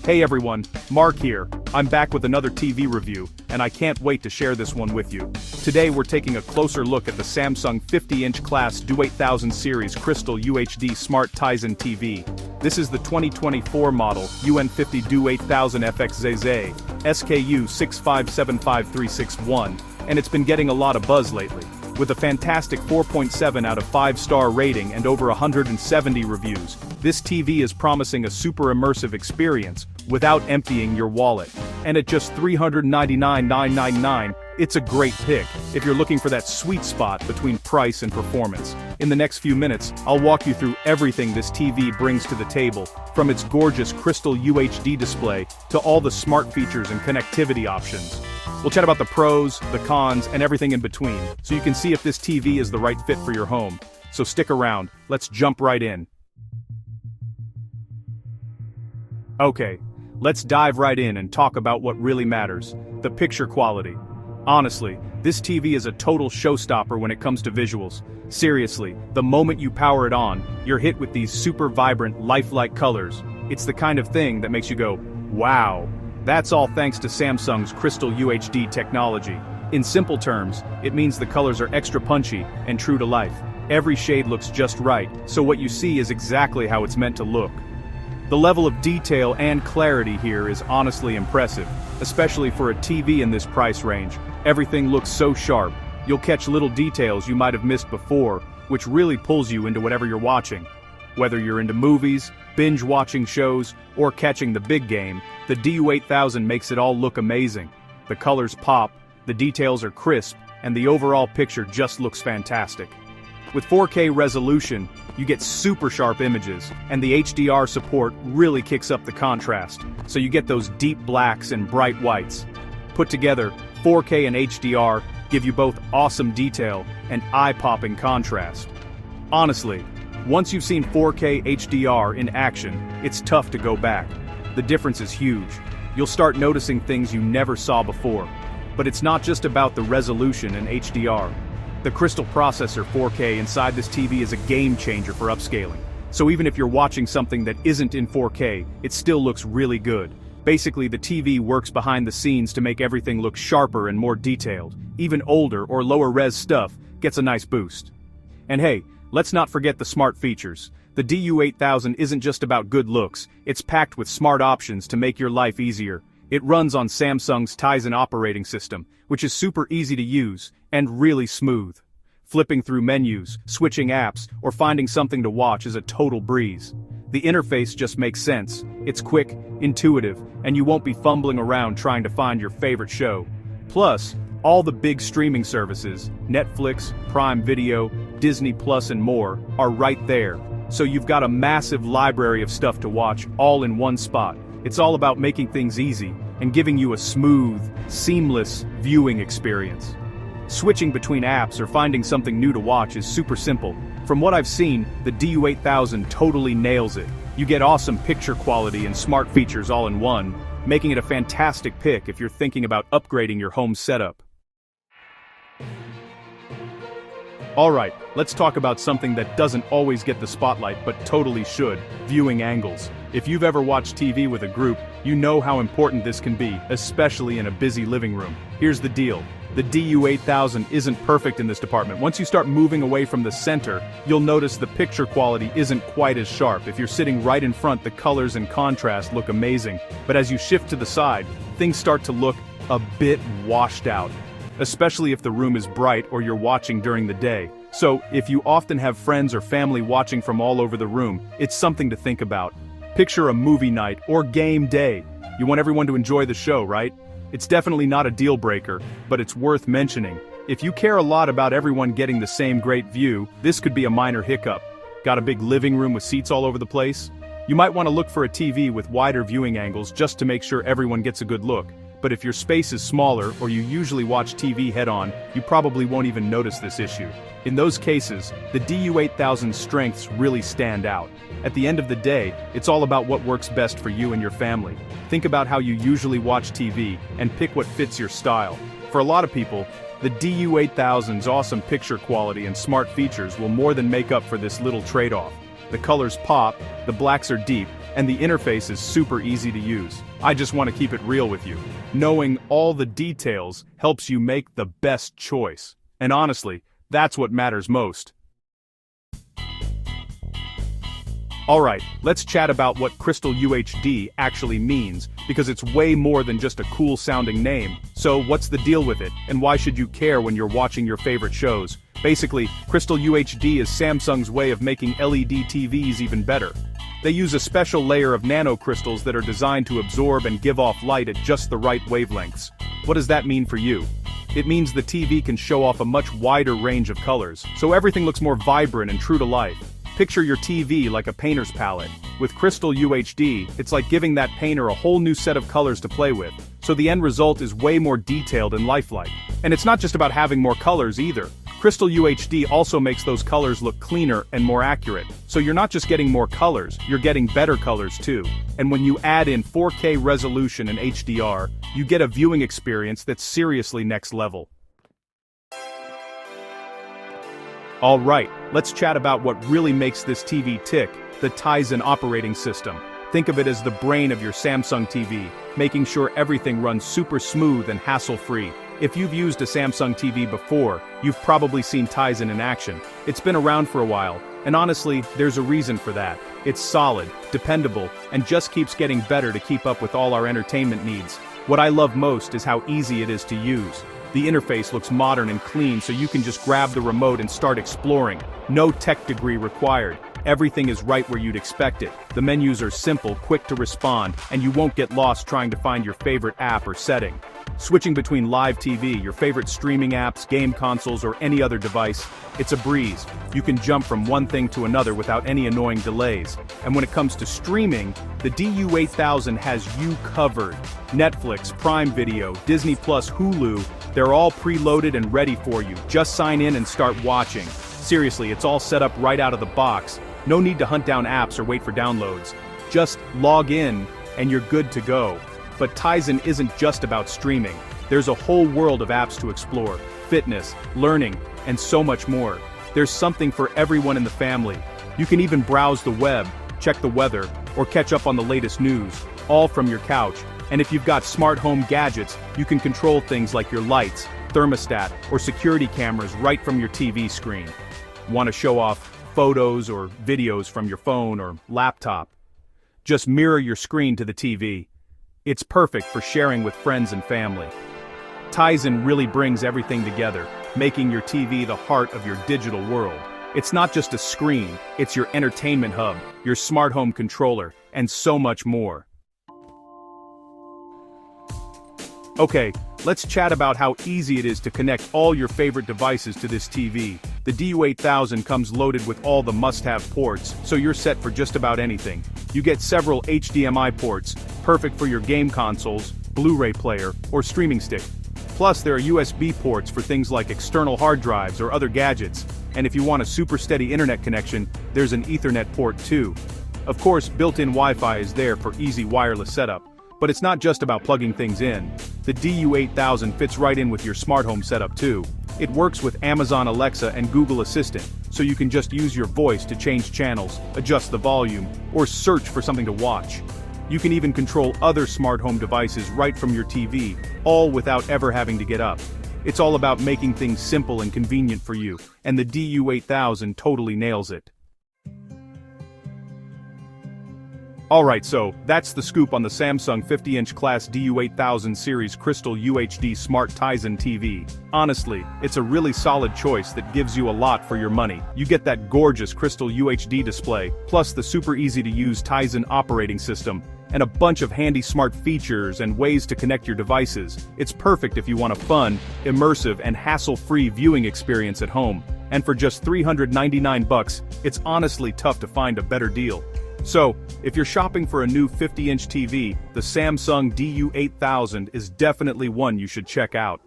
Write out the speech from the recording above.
Hey everyone, Mark here. I'm back with another TV review, and I can't wait to share this one with you. Today we're taking a closer look at the Samsung 50-inch class DU8000 series Crystal UHD Smart Tizen TV. This is the 2024 model UN50 DU8000 FXZZ, SKU 6575361, and it's been getting a lot of buzz lately. With a fantastic 4.7 out of 5-star rating and over 170 reviews, this TV is promising a super immersive experience without emptying your wallet. And at just $399,999, it's a great pick if you're looking for that sweet spot between price and performance. In the next few minutes, I'll walk you through everything this TV brings to the table, from its gorgeous crystal UHD display to all the smart features and connectivity options. We'll chat about the pros, the cons, and everything in between, so you can see if this TV is the right fit for your home. So stick around, let's jump right in. Okay, let's dive right in and talk about what really matters, the picture quality. Honestly, this TV is a total showstopper when it comes to visuals. Seriously, the moment you power it on, you're hit with these super vibrant, lifelike colors. It's the kind of thing that makes you go, wow. That's all thanks to Samsung's Crystal UHD technology. In simple terms, it means the colors are extra punchy and true to life. Every shade looks just right, so what you see is exactly how it's meant to look. The level of detail and clarity here is honestly impressive, especially for a TV in this price range. Everything looks so sharp, you'll catch little details you might have missed before, which really pulls you into whatever you're watching. Whether you're into movies, binge-watching shows, or catching the big game, the DU8000 makes it all look amazing. The colors pop, the details are crisp, and the overall picture just looks fantastic. With 4K resolution, you get super sharp images, and the HDR support really kicks up the contrast, so you get those deep blacks and bright whites. Put together, 4K and HDR give you both awesome detail and eye-popping contrast. Honestly, once you've seen 4K HDR in action, it's tough to go back. The difference is huge. You'll start noticing things you never saw before. But it's not just about the resolution and HDR. The Crystal processor 4K inside this TV is a game changer for upscaling. So even if you're watching something that isn't in 4K, it still looks really good. Basically, the TV works behind the scenes to make everything look sharper and more detailed. Even older or lower res stuff gets a nice boost. And hey, let's not forget the smart features. The DU8000 isn't just about good looks, it's packed with smart options to make your life easier. It runs on Samsung's Tizen operating system, which is super easy to use, and really smooth. Flipping through menus, switching apps, or finding something to watch is a total breeze. The interface just makes sense, it's quick, intuitive, and you won't be fumbling around trying to find your favorite show. Plus, all the big streaming services, Netflix, Prime Video, Disney Plus and more, are right there. So you've got a massive library of stuff to watch all in one spot. It's all about making things easy and giving you a smooth, seamless viewing experience. Switching between apps or finding something new to watch is super simple. From what I've seen, the DU8000 totally nails it. You get awesome picture quality and smart features all in one, making it a fantastic pick if you're thinking about upgrading your home setup. Alright, let's talk about something that doesn't always get the spotlight but totally should, viewing angles. If you've ever watched TV with a group, you know how important this can be, especially in a busy living room. Here's the deal. The DU8000 isn't perfect in this department. Once you start moving away from the center, you'll notice the picture quality isn't quite as sharp. If you're sitting right in front, the colors and contrast look amazing. But as you shift to the side, things start to look a bit washed out. Especially if the room is bright or you're watching during the day. So, if you often have friends or family watching from all over the room, it's something to think about. Picture a movie night or game day. You want everyone to enjoy the show, right? It's definitely not a deal breaker, but it's worth mentioning. If you care a lot about everyone getting the same great view, this could be a minor hiccup. Got a big living room with seats all over the place? You might want to look for a TV with wider viewing angles just to make sure everyone gets a good look. But if your space is smaller or you usually watch TV head-on, you probably won't even notice this issue. In those cases, the DU8000's strengths really stand out. At the end of the day, it's all about what works best for you and your family. Think about how you usually watch TV and pick what fits your style. For a lot of people, the DU8000's awesome picture quality and smart features will more than make up for this little trade-off. The colors pop, the blacks are deep, and the interface is super easy to use. I just want to keep it real with you. Knowing all the details helps you make the best choice. And honestly, that's what matters most. Alright, let's chat about what Crystal UHD actually means, because it's way more than just a cool sounding name. So what's the deal with it, and why should you care when you're watching your favorite shows? Basically, Crystal UHD is Samsung's way of making LED TVs even better. They use a special layer of nanocrystals that are designed to absorb and give off light at just the right wavelengths. What does that mean for you? It means the TV can show off a much wider range of colors, so everything looks more vibrant and true to life. Picture your TV like a painter's palette. With Crystal UHD, it's like giving that painter a whole new set of colors to play with, so the end result is way more detailed and lifelike. And it's not just about having more colors either. Crystal UHD also makes those colors look cleaner and more accurate, so you're not just getting more colors, you're getting better colors too. And when you add in 4K resolution and HDR, you get a viewing experience that's seriously next level. Alright, let's chat about what really makes this TV tick, the Tizen operating system. Think of it as the brain of your Samsung TV, making sure everything runs super smooth and hassle-free. If you've used a Samsung TV before, you've probably seen Tizen in action. It's been around for a while, and honestly, there's a reason for that. It's solid, dependable, and just keeps getting better to keep up with all our entertainment needs. What I love most is how easy it is to use. The interface looks modern and clean, so you can just grab the remote and start exploring. No tech degree required. Everything is right where you'd expect it. The menus are simple, quick to respond, and you won't get lost trying to find your favorite app or setting. Switching between live TV, your favorite streaming apps, game consoles, or any other device, it's a breeze. You can jump from one thing to another without any annoying delays. And when it comes to streaming, the DU8000 has you covered. Netflix, Prime Video, Disney+, Hulu, they're all preloaded and ready for you. Just sign in and start watching. Seriously, it's all set up right out of the box. No need to hunt down apps or wait for downloads. Just log in, and you're good to go. But Tizen isn't just about streaming. There's a whole world of apps to explore, fitness, learning, and so much more. There's something for everyone in the family. You can even browse the web, check the weather, or catch up on the latest news, all from your couch. And if you've got smart home gadgets, you can control things like your lights, thermostat, or security cameras right from your TV screen. Want to show off photos or videos from your phone or laptop? Just mirror your screen to the TV. It's perfect for sharing with friends and family. Tizen really brings everything together, making your TV the heart of your digital world. It's not just a screen, it's your entertainment hub, your smart home controller, and so much more. Okay, let's chat about how easy it is to connect all your favorite devices to this TV. The DU8000 comes loaded with all the must-have ports, so you're set for just about anything. You get several HDMI ports, perfect for your game consoles, Blu-ray player, or streaming stick. Plus, there are USB ports for things like external hard drives or other gadgets. And if you want a super steady internet connection, there's an Ethernet port too. Of course, built-in Wi-Fi is there for easy wireless setup. But it's not just about plugging things in. The DU8000 fits right in with your smart home setup too. It works with Amazon Alexa and Google Assistant, so you can just use your voice to change channels, adjust the volume, or search for something to watch. You can even control other smart home devices right from your TV, all without ever having to get up. It's all about making things simple and convenient for you, and the DU8000 totally nails it. Alright, so that's the scoop on the Samsung 50-inch class DU8000 series Crystal UHD Smart Tizen TV. Honestly, it's a really solid choice that gives you a lot for your money. You get that gorgeous Crystal UHD display, plus the super easy-to-use Tizen operating system, and a bunch of handy smart features and ways to connect your devices. It's perfect if you want a fun, immersive, and hassle-free viewing experience at home. And for just $399, it's honestly tough to find a better deal. So, if you're shopping for a new 50-inch TV, the Samsung DU8000 is definitely one you should check out.